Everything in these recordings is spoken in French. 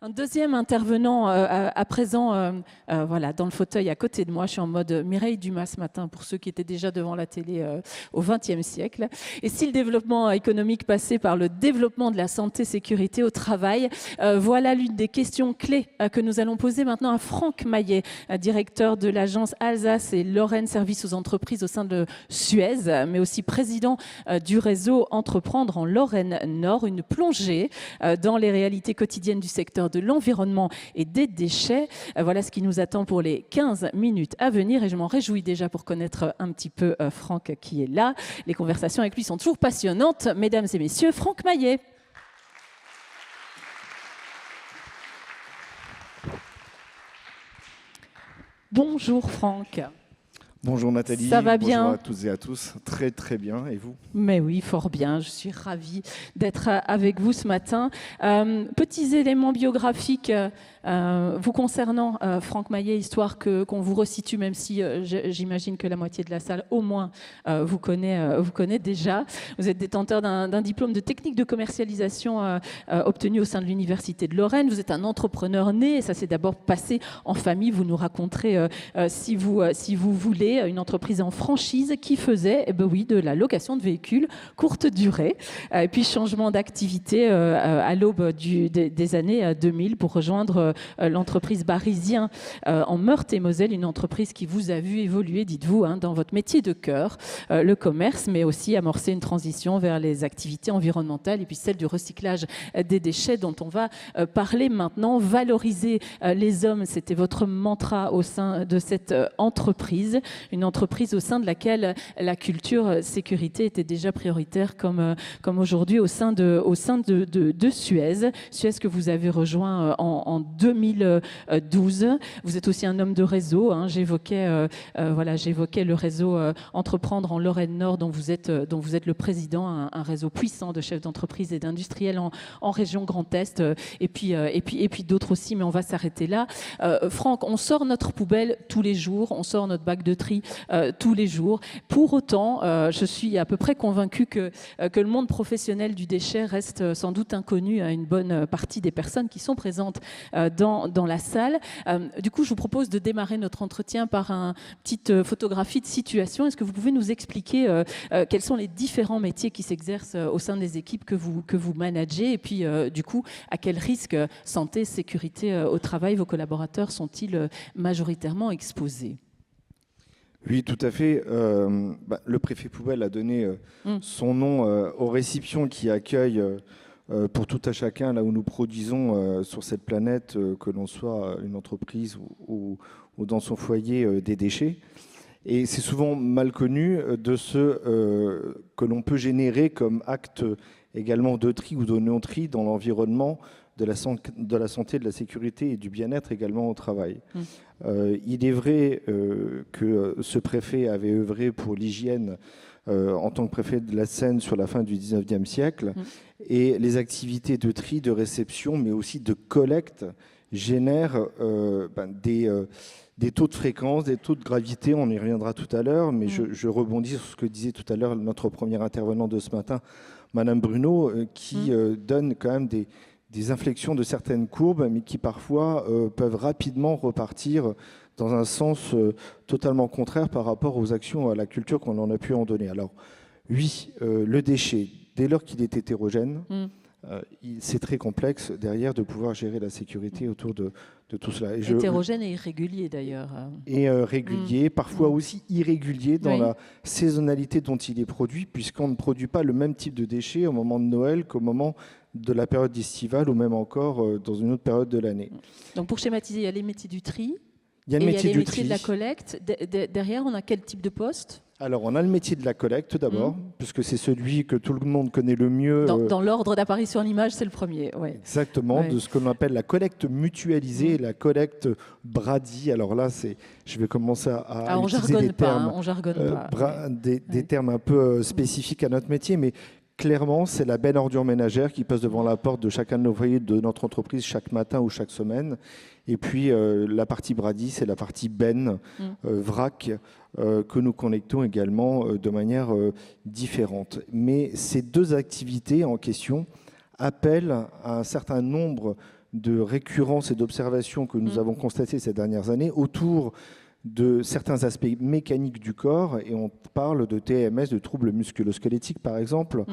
Un deuxième intervenant à présent, voilà, dans le fauteuil à côté de moi. Je suis en mode Mireille Dumas ce matin, pour ceux qui étaient déjà devant la télé au XXe siècle. Et si le développement économique passait par le développement de la santé-sécurité au travail, voilà l'une des questions clés que nous allons poser maintenant à Franck Maillet, directeur de l'agence Alsace et Lorraine Services aux entreprises au sein de Suez, mais aussi président du réseau Entreprendre en Lorraine Nord. Une plongée dans les réalités quotidiennes du secteur de l'environnement et des déchets. Voilà ce qui nous attend pour les 15 minutes à venir et je m'en réjouis déjà pour connaître un petit peu Franck qui est là. Les conversations avec lui sont toujours passionnantes. Mesdames et messieurs, Franck Maillet. Bonjour Franck. Bonjour Nathalie, ça va bien? Bonjour à toutes et à tous, très très bien, et vous? Mais oui, fort bien, je suis ravie d'être avec vous ce matin. Petits éléments biographiques vous concernant, Franck Maillet, histoire qu'on vous resitue, même si j'imagine que la moitié de la salle au moins vous connaît déjà. Vous êtes détenteur d'un diplôme de technique de commercialisation obtenu au sein de l'Université de Lorraine. Vous êtes un entrepreneur né, et ça s'est d'abord passé en famille. Vous nous raconterez, si vous voulez, une entreprise en franchise qui faisait de la location de véhicules courte durée, et puis changement d'activité à l'aube des années 2000 pour rejoindre l'entreprise Barizien en Meurthe-et-Moselle, une entreprise qui vous a vu évoluer, dites-vous, dans votre métier de cœur, le commerce, mais aussi amorcer une transition vers les activités environnementales et puis celle du recyclage des déchets dont on va parler maintenant. Valoriser les hommes, c'était votre mantra au sein de cette entreprise. Une entreprise au sein de laquelle la culture sécurité était déjà prioritaire comme aujourd'hui au sein de Suez. Suez que vous avez rejoint en 2012. Vous êtes aussi un homme de réseau. J'évoquais le réseau Entreprendre en Lorraine Nord dont vous êtes le président, un réseau puissant de chefs d'entreprise et d'industriels en région Grand Est et puis d'autres aussi, mais on va s'arrêter là. Franck, on sort notre poubelle tous les jours, on sort notre bac de tri tous les jours. Pour autant, je suis à peu près convaincue que le monde professionnel du déchet reste sans doute inconnu à une bonne partie des personnes qui sont présentes dans la salle. Du coup, je vous propose de démarrer notre entretien par une petite photographie de situation. Est-ce que vous pouvez nous expliquer quels sont les différents métiers qui s'exercent au sein des équipes que vous managez et puis du coup, à quel risque santé, sécurité au travail vos collaborateurs sont-ils majoritairement exposés ? Oui, tout à fait. Le préfet Poubelle a donné son nom aux récipients qui accueillent pour tout à chacun, là où nous produisons sur cette planète, que l'on soit une entreprise ou dans son foyer, des déchets. Et c'est souvent mal connu de ce que l'on peut générer comme acte également de tri ou de non-tri dans l'environnement de la santé, de la sécurité et du bien-être également au travail. Il est vrai que ce préfet avait œuvré pour l'hygiène en tant que préfet de la Seine sur la fin du 19e siècle. Et les activités de tri, de réception, mais aussi de collecte génèrent des taux de fréquence, des taux de gravité. On y reviendra tout à l'heure, mais je rebondis sur ce que disait tout à l'heure notre premier intervenant de ce matin, Madame Bruno, qui donne quand même des inflexions de certaines courbes, mais qui parfois peuvent rapidement repartir dans un sens totalement contraire par rapport aux actions, à la culture qu'on en a pu en donner. Alors oui, le déchet, dès lors qu'il est hétérogène, c'est très complexe derrière de pouvoir gérer la sécurité autour de tout cela. Hétérogène et irrégulier d'ailleurs. Et régulier, parfois aussi irrégulier dans la saisonnalité dont il est produit, puisqu'on ne produit pas le même type de déchets au moment de Noël qu'au moment de la période estivale ou même encore dans une autre période de l'année. Donc pour schématiser, il y a les métiers du tri, il y a le métier du métiers de la collecte. Derrière, on a quel type de poste ? Alors, on a le métier de la collecte d'abord, puisque c'est celui que tout le monde connaît le mieux. Dans l'ordre d'apparition à l'image, c'est le premier. Ouais. Exactement, de ce que l'on appelle la collecte mutualisée et la collecte Brady. Alors là, je vais commencer à utiliser des termes, des termes un peu spécifiques à notre métier, mais clairement, c'est la benne ordure ménagère qui passe devant la porte de chacun de nos foyers de notre entreprise chaque matin ou chaque semaine. Et puis, la partie Brady, c'est la partie benne, vrac, que nous connectons également de manière différente. Mais ces deux activités en question appellent à un certain nombre de récurrence et d'observation que nous avons constatées ces dernières années autour de certains aspects mécaniques du corps, et on parle de TMS, de troubles musculo-squelettiques par exemple,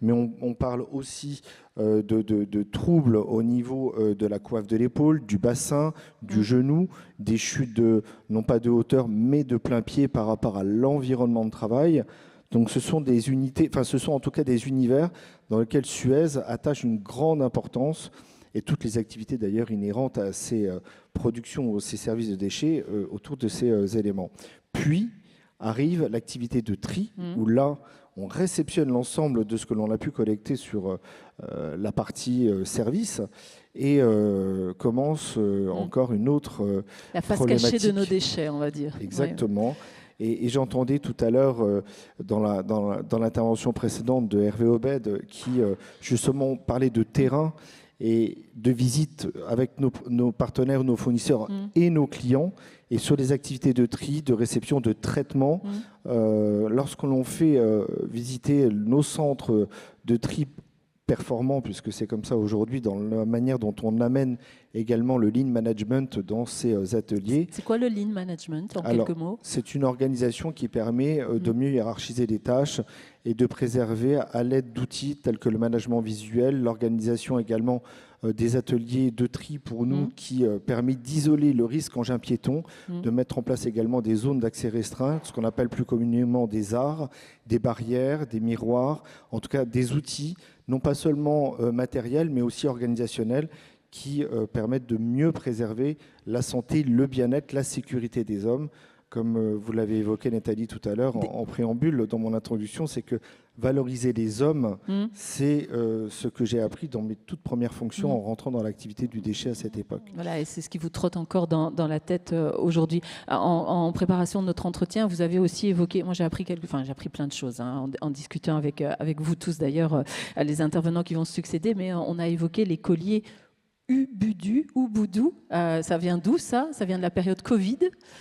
mais on parle aussi de troubles au niveau de la coiffe de l'épaule, du bassin, du genou, des chutes non pas de hauteur mais de plein pied par rapport à l'environnement de travail. Donc ce sont des unités, enfin ce sont en tout cas des univers dans lesquels Suez attache une grande importance, et toutes les activités d'ailleurs inhérentes à ces productions ou ces services de déchets autour de ces éléments. Puis arrive l'activité de tri, où là, on réceptionne l'ensemble de ce que l'on a pu collecter sur la partie service, et commence encore une autre la face problématique. cachée de nos déchets, on va dire. Exactement. Ouais. Et j'entendais tout à l'heure, dans l'intervention précédente de Hervé Obed, qui justement parlait de terrain et de visite avec nos partenaires, nos fournisseurs et nos clients, et sur les activités de tri, de réception, de traitement. Lorsqu'on l'on fait visiter nos centres de tri performants, puisque c'est comme ça aujourd'hui, dans la manière dont on amène également le lean management dans ces ateliers. C'est quoi le lean management, en quelques mots ? C'est une organisation qui permet de mieux hiérarchiser les tâches et de préserver à l'aide d'outils tels que le management visuel, l'organisation également des ateliers de tri pour nous qui permet d'isoler le risque engin piéton, de mettre en place également des zones d'accès restreint, ce qu'on appelle plus communément des arts, des barrières, des miroirs, en tout cas des outils, non pas seulement matériels, mais aussi organisationnels, qui permettent de mieux préserver la santé, le bien-être, la sécurité des hommes. Comme vous l'avez évoqué, Nathalie, tout à l'heure, en préambule, dans mon introduction, c'est que valoriser les hommes, c'est ce que j'ai appris dans mes toutes premières fonctions en rentrant dans l'activité du déchet à cette époque. Voilà, et c'est ce qui vous trotte encore dans la tête aujourd'hui. En préparation de notre entretien, vous avez aussi évoqué, moi j'ai appris plein de choses en discutant avec vous tous d'ailleurs, les intervenants qui vont se succéder, mais on a évoqué les colliers Ubudu ou Boudou, ça vient d'où ça ? Ça vient de la période Covid ?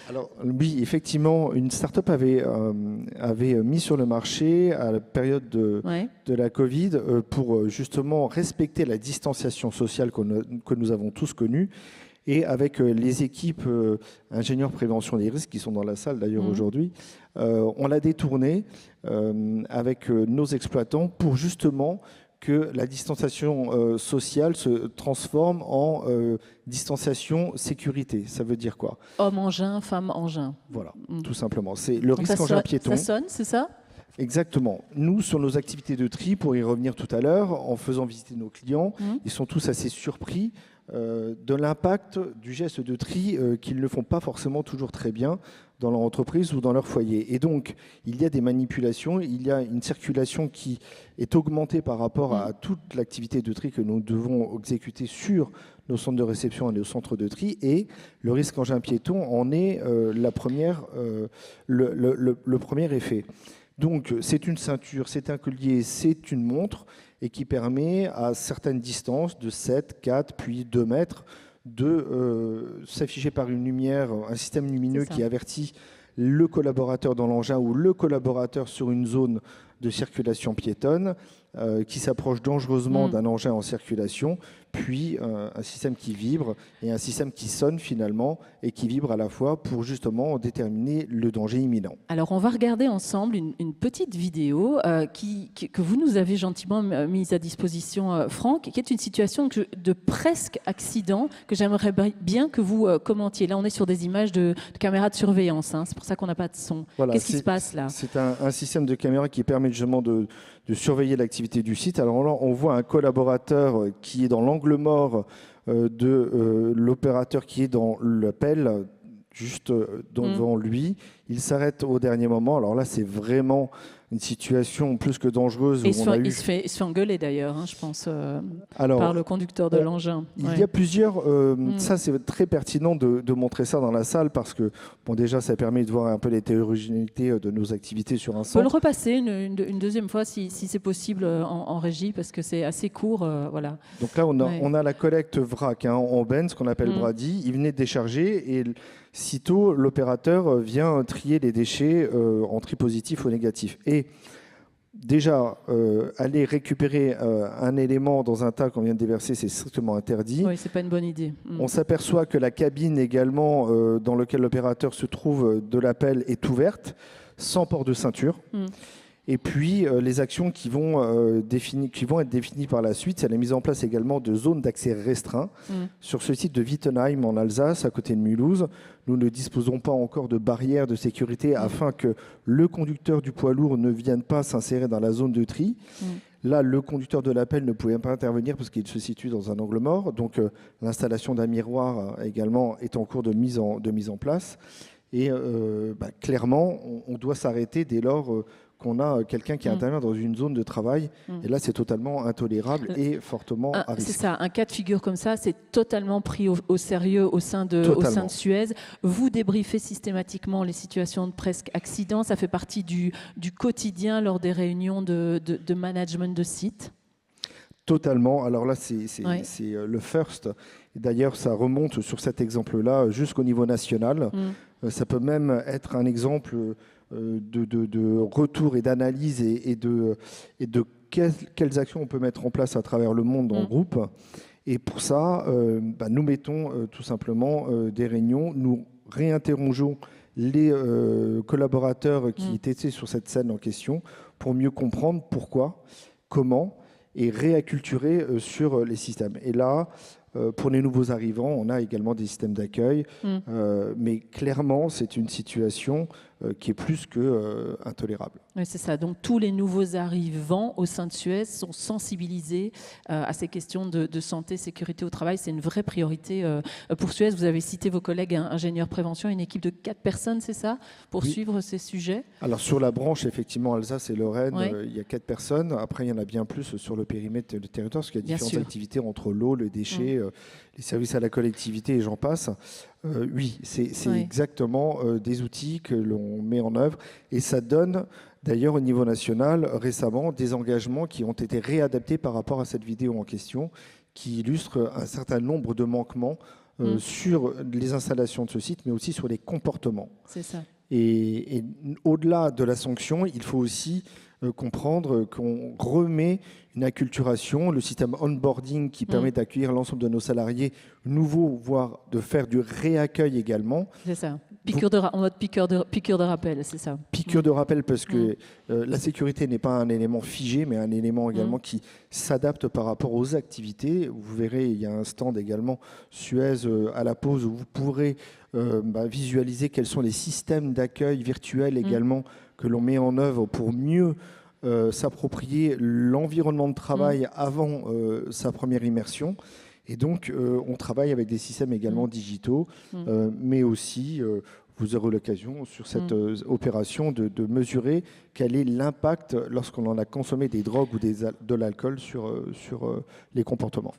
Alors oui, effectivement, une start-up avait mis sur le marché à la période de la Covid pour justement respecter la distanciation sociale que nous avons tous connue. Et avec les équipes ingénieurs prévention des risques qui sont dans la salle d'ailleurs aujourd'hui, on l'a détourné avec nos exploitants pour justement que la distanciation sociale se transforme en distanciation sécurité. Ça veut dire quoi ? Homme engin, femme engin. Voilà, tout simplement. C'est le risque engin piéton. Ça sonne, c'est ça ? Exactement. Nous, sur nos activités de tri, pour y revenir tout à l'heure, en faisant visiter nos clients, ils sont tous assez surpris de l'impact du geste de tri qu'ils ne font pas forcément toujours très bien dans leur entreprise ou dans leur foyer. Et donc, il y a des manipulations, il y a une circulation qui est augmentée par rapport à toute l'activité de tri que nous devons exécuter sur nos centres de réception et nos centres de tri. Et le risque engin piéton en est le premier effet. Donc, c'est une ceinture, c'est un collier, c'est une montre, et qui permet à certaines distances de 7, 4, puis 2 mètres de s'afficher par une lumière, un système lumineux qui avertit le collaborateur dans l'engin ou le collaborateur sur une zone de circulation piétonne qui s'approche dangereusement d'un engin en circulation, puis un système qui vibre et un système qui sonne finalement et qui vibre à la fois pour justement déterminer le danger imminent. Alors on va regarder ensemble une petite vidéo que vous nous avez gentiment mise à disposition, Franck, qui est une situation de presque accident que j'aimerais bien que vous commentiez. Là on est sur des images de caméras de surveillance, c'est pour ça qu'on n'a pas de son. Voilà, qu'est-ce qui se passe là ? C'est un système de caméra qui permet justement de surveiller l'activité du site. Alors là, on voit un collaborateur qui est dans l'angle mort de l'opérateur qui est dans la pelle, juste devant lui. Il s'arrête au dernier moment. Alors là, c'est vraiment une situation plus que dangereuse. Et il se fait engueuler d'ailleurs, je pense, par le conducteur de l'engin. Il y a plusieurs... Ça, c'est très pertinent de montrer ça dans la salle parce que, déjà, ça permet de voir un peu l'hétérogénéité de nos activités sur un centre. On peut le repasser une deuxième fois si c'est possible en régie parce que c'est assez court. Voilà. Donc là, on a la collecte vrac en benne, ce qu'on appelle brady. Il venait de décharger et sitôt, l'opérateur vient trier les déchets en tri positif ou négatif. Et Déjà, aller récupérer un élément dans un tas qu'on vient de déverser, c'est strictement interdit. Oui, c'est pas une bonne idée. On s'aperçoit que la cabine également dans laquelle l'opérateur se trouve de l'appel est ouverte, sans port de ceinture. Et puis, les actions qui vont être définies par la suite, c'est la mise en place également de zones d'accès restreints. Sur ce site de Wittenheim, en Alsace, à côté de Mulhouse, nous ne disposons pas encore de barrières de sécurité afin que le conducteur du poids lourd ne vienne pas s'insérer dans la zone de tri. Là, le conducteur de l'appel ne pouvait pas intervenir parce qu'il se situe dans un angle mort. Donc, l'installation d'un miroir également est en cours de mise en place. Et clairement, on doit s'arrêter dès lors qu'on a quelqu'un qui intervient dans une zone de travail. Et là, c'est totalement intolérable et fortement à risque. C'est ça, un cas de figure comme ça, c'est totalement pris au sérieux au sein de Suez. Vous débriefez systématiquement les situations de presque accident. Ça fait partie du quotidien lors des réunions de management de site. Totalement. Alors là, c'est le first. D'ailleurs, ça remonte sur cet exemple-là jusqu'au niveau national. Ça peut même être un exemple de retour et d'analyse et de quelles actions on peut mettre en place à travers le monde dans le groupe. Et pour ça, nous mettons tout simplement des réunions. Nous réinterrogeons les collaborateurs qui étaient sur cette scène en question pour mieux comprendre pourquoi, comment, et réacculturer sur les systèmes. Et là, pour les nouveaux arrivants, on a également des systèmes d'accueil, mais clairement, c'est une situation qui est plus que intolérable. Oui, c'est ça. Donc, tous les nouveaux arrivants au sein de Suez sont sensibilisés à ces questions de santé, sécurité au travail. C'est une vraie priorité pour Suez. Vous avez cité vos collègues ingénieurs prévention, une équipe de 4 personnes, c'est ça, pour suivre ces sujets? Alors, sur la branche, effectivement, Alsace et Lorraine, il y a 4 personnes. Après, il y en a bien plus sur le périmètre du territoire, parce qu'il y a différentes activités entre l'eau, le déchet, les services à la collectivité et j'en passe. Oui, c'est exactement des outils que l'on met en œuvre et ça donne d'ailleurs au niveau national récemment des engagements qui ont été réadaptés par rapport à cette vidéo en question qui illustre un certain nombre de manquements sur les installations de ce site mais aussi sur les comportements. C'est ça. Et au-delà de la sanction, il faut aussi comprendre qu'on remet une acculturation, le système onboarding qui permet d'accueillir l'ensemble de nos salariés nouveaux, voire de faire du réaccueil également. C'est ça. En mode piqûre de rappel, c'est ça. Piqûre de rappel parce que la sécurité n'est pas un élément figé, mais un élément également qui s'adapte par rapport aux activités. Vous verrez, il y a un stand également Suez à la pause où vous pourrez visualiser quels sont les systèmes d'accueil virtuels également que l'on met en œuvre pour mieux s'approprier l'environnement de travail avant sa première immersion. Et donc, on travaille avec des systèmes également digitaux, mais aussi, vous aurez l'occasion sur cette opération de mesurer quel est l'impact lorsqu'on en a consommé des drogues ou de l'alcool sur les comportements.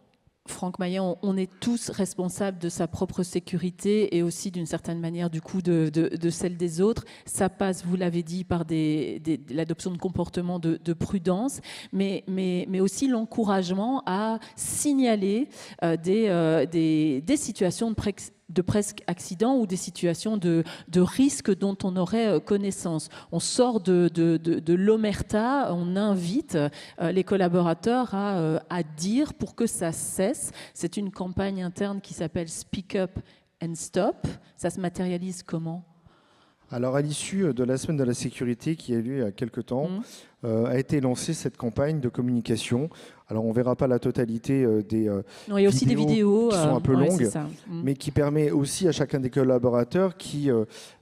Franck Maillet, on est tous responsables de sa propre sécurité et aussi d'une certaine manière du coup de celle des autres. Ça passe, vous l'avez dit, par l'adoption de comportements de prudence, mais aussi l'encouragement à signaler des situations de presque accident ou des situations de risque dont on aurait connaissance. On sort de l'omerta, on invite les collaborateurs à dire pour que ça cesse. C'est une campagne interne qui s'appelle Speak Up and Stop. Ça se matérialise comment ? Alors, à l'issue de la semaine de la sécurité qui a eu lieu il y a quelques temps, a été lancée cette campagne de communication. Alors, on ne verra pas la totalité des non, il y a aussi des vidéos qui sont un peu longues, mais qui permet aussi à chacun des collaborateurs qui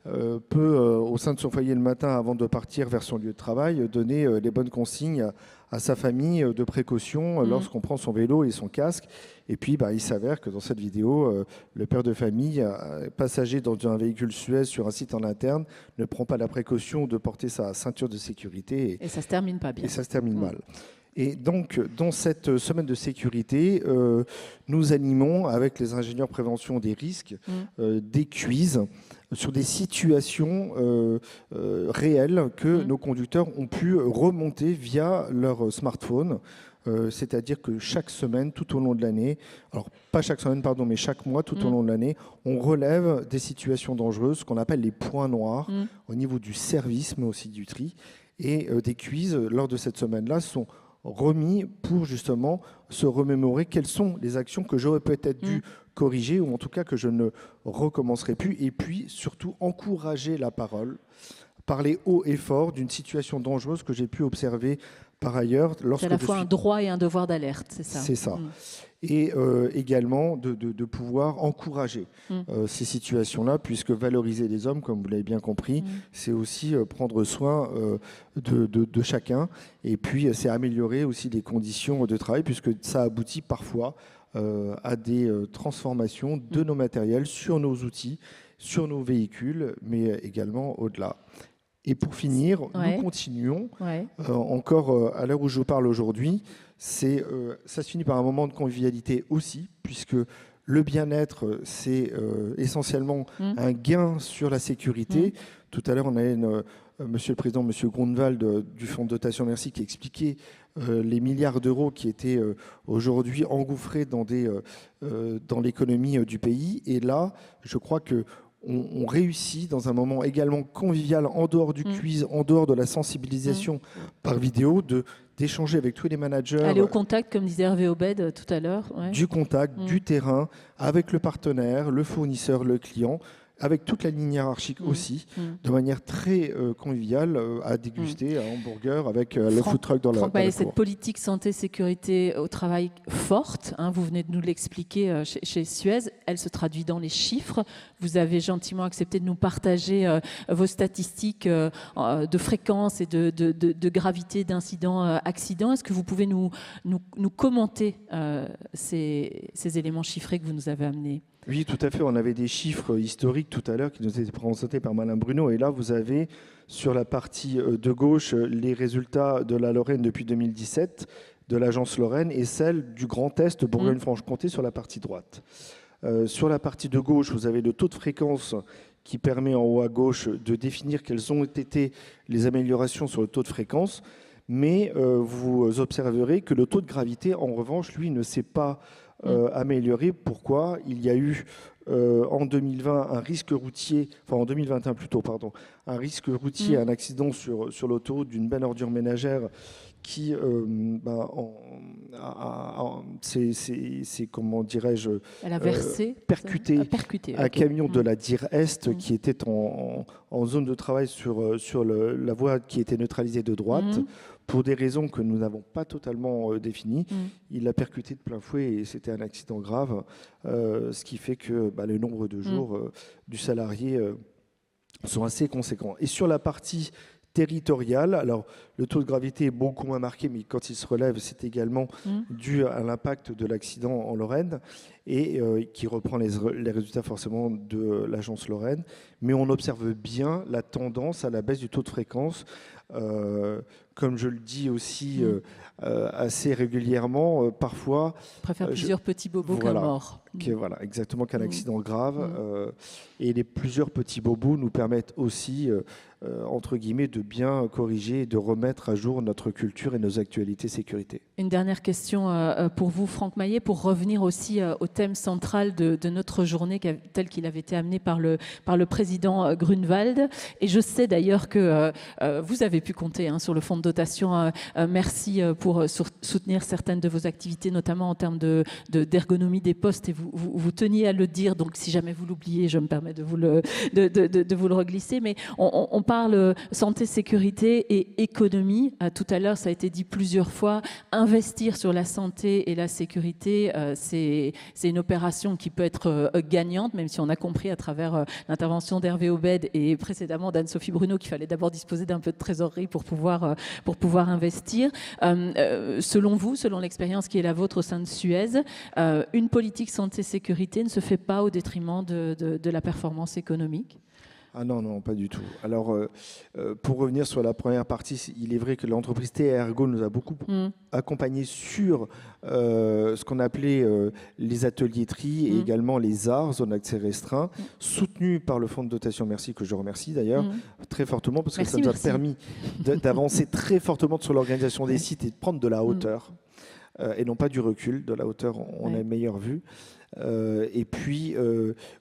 peut, au sein de son foyer le matin, avant de partir vers son lieu de travail, donner les bonnes consignes à sa famille de précaution lorsqu'on prend son vélo et son casque. Et puis, il s'avère que dans cette vidéo, le père de famille, passager dans un véhicule Suez sur un site en interne, ne prend pas la précaution de porter sa ceinture de sécurité. Et ça ne se termine pas bien. Et ça se termine mal. Et donc, dans cette semaine de sécurité, nous animons avec les ingénieurs prévention des risques des quiz sur des situations réelles que nos conducteurs ont pu remonter via leur smartphone. C'est-à-dire que chaque semaine, tout au long de l'année, alors pas chaque semaine, pardon, mais chaque mois, tout au long de l'année, on relève des situations dangereuses, ce qu'on appelle les points noirs, au niveau du service, mais aussi du tri. Et des quiz, lors de cette semaine-là, sont remis pour justement se remémorer quelles sont les actions que j'aurais peut-être dû corriger, ou en tout cas que je ne recommencerai plus, et puis surtout encourager la parole, parler haut et fort d'une situation dangereuse que j'ai pu observer par ailleurs. C'est à la fois un droit et un devoir d'alerte, c'est ça? C'est ça. Et également de pouvoir encourager ces situations-là, puisque valoriser les hommes, comme vous l'avez bien compris, c'est aussi prendre soin de chacun, et puis c'est améliorer aussi les conditions de travail, puisque ça aboutit parfois à des transformations de nos matériels sur nos outils, sur nos véhicules, mais également au-delà. Et pour finir, nous continuons, encore à l'heure où je vous parle aujourd'hui, ça se finit par un moment de convivialité aussi, puisque le bien-être, c'est essentiellement un gain sur la sécurité. Tout à l'heure, on avait Monsieur le Président, Monsieur Grunwald du Fonds de dotation Merci, qui expliquait les milliards d'euros qui étaient aujourd'hui engouffrés dans l'économie du pays. Et là, je crois que on réussit dans un moment également convivial, en dehors du quiz, en dehors de la sensibilisation par vidéo, d'échanger avec tous les managers. Aller au contact, comme disait Hervé Obed tout à l'heure. Du contact, du terrain, avec le partenaire, le fournisseur, le client, avec toute la ligne hiérarchique aussi, de manière très conviviale, à déguster un hamburger avec le food truck dans la cour. Cette politique santé-sécurité au travail forte, vous venez de nous l'expliquer chez Suez, elle se traduit dans les chiffres. Vous avez gentiment accepté de nous partager vos statistiques de fréquence et de gravité d'incidents, accidents. Est-ce que vous pouvez nous commenter ces éléments chiffrés que vous nous avez amenés ? Oui, tout à fait. On avait des chiffres historiques tout à l'heure qui nous étaient présentés par Madame Bruno. Et là, vous avez sur la partie de gauche les résultats de la Lorraine depuis 2017, de l'agence Lorraine, et celle du Grand Est, Bourgogne-Franche-Comté, sur la partie droite. Sur la partie de gauche, vous avez le taux de fréquence qui permet en haut à gauche de définir quelles ont été les améliorations sur le taux de fréquence. Mais vous observerez que le taux de gravité, en revanche, lui, ne s'est pas amélioré. Pourquoi ? Il y a eu en 2020 un risque routier, enfin en 2021 plutôt, pardon, un risque routier, un accident sur l'autoroute d'une benne ordure ménagère qui, c'est comment dirais-je, elle a versé, percuté un camion de la DIR Est qui était en zone de travail sur la voie qui était neutralisée de droite. Pour des raisons que nous n'avons pas totalement définies, il l'a percuté de plein fouet et c'était un accident grave, ce qui fait que le nombre de jours du salarié sont assez conséquents. Et sur la partie territoriale, alors le taux de gravité est beaucoup moins marqué, mais quand il se relève, c'est également dû à l'impact de l'accident en Lorraine et qui reprend les résultats forcément de l'agence Lorraine. Mais on observe bien la tendance à la baisse du taux de fréquence. Comme je le dis aussi assez régulièrement, parfois... Je préfère plusieurs petits bobos qu'un mort. Voilà, exactement, qu'un accident grave. Et les plusieurs petits bobos nous permettent aussi, entre guillemets, de bien corriger et de remettre à jour notre culture et nos actualités sécurité. Une dernière question pour vous, Franck Maillet, pour revenir aussi au thème central de notre journée, tel qu'il avait été amené par le président Grunwald. Et je sais d'ailleurs que vous avez pu compter sur le fonds de dotation. Merci pour soutenir certaines de vos activités, notamment en termes d'ergonomie des postes. Et vous teniez à le dire, donc si jamais vous l'oubliez, je me permets de vous le reglisser. Mais on parle santé, sécurité et économie. Tout à l'heure, ça a été dit plusieurs fois. Investir sur la santé et la sécurité, c'est une opération qui peut être gagnante, même si on a compris à travers l'intervention d'Hervé Obed et précédemment d'Anne-Sophie Bruno qu'il fallait d'abord disposer d'un peu de trésorerie pour pouvoir investir. Selon vous, selon l'expérience qui est la vôtre au sein de Suez, une politique santé-sécurité ne se fait pas au détriment de la performance économique ? Ah non, pas du tout. Alors, pour revenir sur la première partie, il est vrai que l'entreprise TA Ergo nous a beaucoup accompagnés sur ce qu'on appelait les ateliers tri et également les arts, zone d'accès restreint, soutenus par le fonds de dotation Merci, que je remercie d'ailleurs très fortement, parce que ça nous a permis d'avancer très fortement sur l'organisation des sites et de prendre de la hauteur. Et non pas du recul, de la hauteur, on a une meilleure vue. Et puis,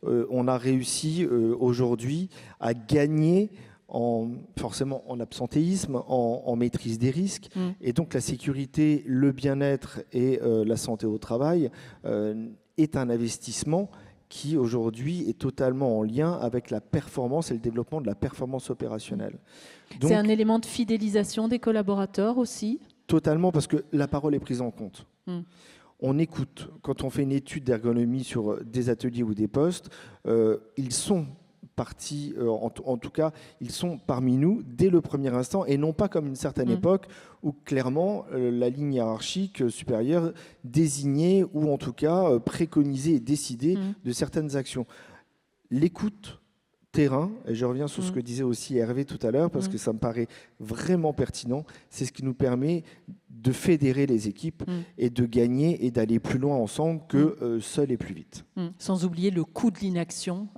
on a réussi aujourd'hui à gagner forcément en absentéisme, en maîtrise des risques. Et donc la sécurité, le bien-être et la santé au travail est un investissement qui aujourd'hui est totalement en lien avec la performance et le développement de la performance opérationnelle. C'est un élément de fidélisation des collaborateurs aussi? Totalement, parce que la parole est prise en compte. On écoute. Quand on fait une étude d'ergonomie sur des ateliers ou des postes, ils sont partie, en tout cas, ils sont parmi nous dès le premier instant et non pas comme une certaine époque où clairement la ligne hiérarchique supérieure désignait ou en tout cas préconisait et décidait de certaines actions. L'écoute terrain, et je reviens sur ce que disait aussi Hervé tout à l'heure parce que ça me paraît vraiment pertinent, c'est ce qui nous permet de fédérer les équipes et de gagner et d'aller plus loin ensemble que seul et plus vite. Sans oublier le coût de l'inaction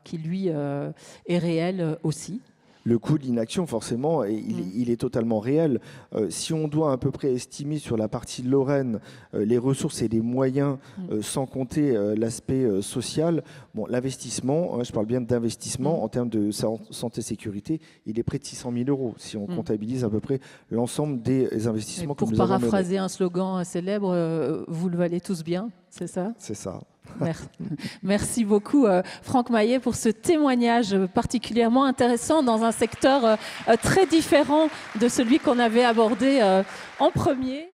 qui, lui, est réel aussi. Le coût de l'inaction, forcément, il est totalement réel. Si on doit à peu près estimer sur la partie Lorraine les ressources et les moyens, sans compter l'aspect social, bon, l'investissement, je parle bien d'investissement en termes de santé-sécurité, il est près de 600 000 euros si on comptabilise à peu près l'ensemble des investissements que nous avons menés. Pour paraphraser un slogan célèbre, vous le valez tous bien, c'est ça? C'est ça. Merci beaucoup Franck Maillet pour ce témoignage particulièrement intéressant dans un secteur très différent de celui qu'on avait abordé en premier.